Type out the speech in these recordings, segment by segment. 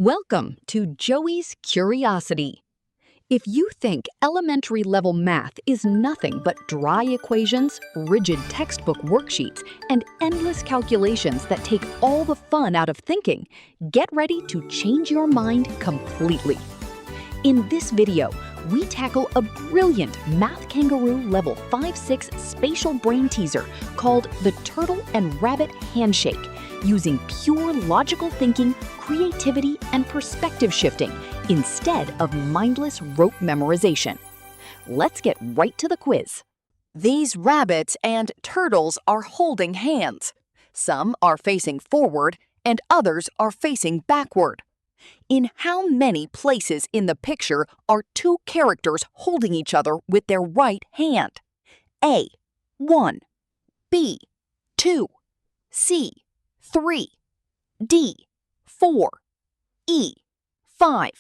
Welcome to Joey's Curiosity. If you think elementary level math is nothing but dry equations, rigid textbook worksheets, and endless calculations that take all the fun out of thinking, get ready to change your mind completely. In this video, we tackle a brilliant Math Kangaroo Level 5-6 spatial brain teaser called the Turtle and Rabbit Handshake, using pure logical thinking, creativity, and perspective shifting instead of mindless rote memorization. Let's get right to the quiz. These rabbits and turtles are holding hands. Some are facing forward and others are facing backward. In how many places in the picture are two characters holding each other with their right hand? A, 1, B, 2, C, 3, D, 4, E, 5.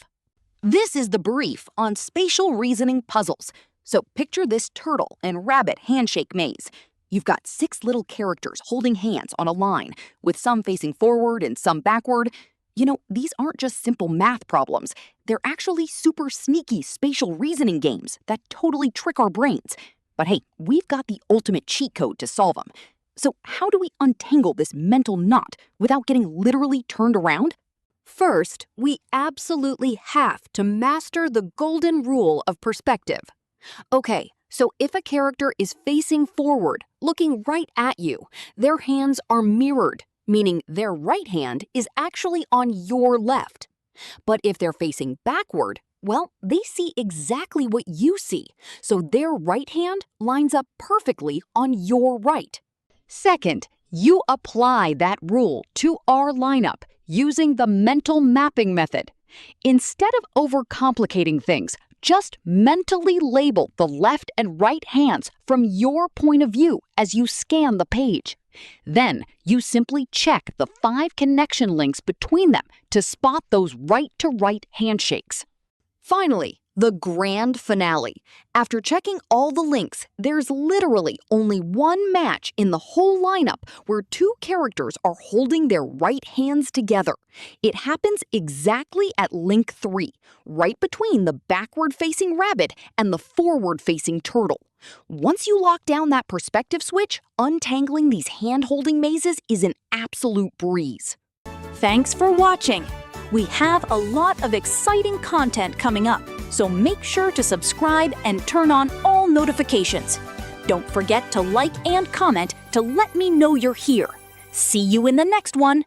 This is the brief on spatial reasoning puzzles. So picture this turtle and rabbit handshake maze. You've got 6 little characters holding hands on a line, with some facing forward and some backward. You know, these aren't just simple math problems. They're actually super sneaky spatial reasoning games that totally trick our brains. But hey, we've got the ultimate cheat code to solve them. So how do we untangle this mental knot without getting literally turned around? First, we absolutely have to master the golden rule of perspective. Okay, so if a character is facing forward, looking right at you, their hands are mirrored, meaning their right hand is actually on your left. But if they're facing backward, well, they see exactly what you see, so their right hand lines up perfectly on your right. Second, you apply that rule to our lineup using the mental mapping method. Instead of overcomplicating things, just mentally label the left and right hands from your point of view as you scan the page. Then, you simply check the 5 connection links between them to spot those right-to-right handshakes. Finally, the grand finale. After checking all the links, there's literally only one match in the whole lineup where 2 characters are holding their right hands together. It happens exactly at link 3, right between the backward-facing rabbit and the forward-facing turtle. Once you lock down that perspective switch, untangling these hand-holding mazes is an absolute breeze. Thanks for watching. We have a lot of exciting content coming up, so make sure to subscribe and turn on all notifications. Don't forget to like and comment to let me know you're here. See you in the next one.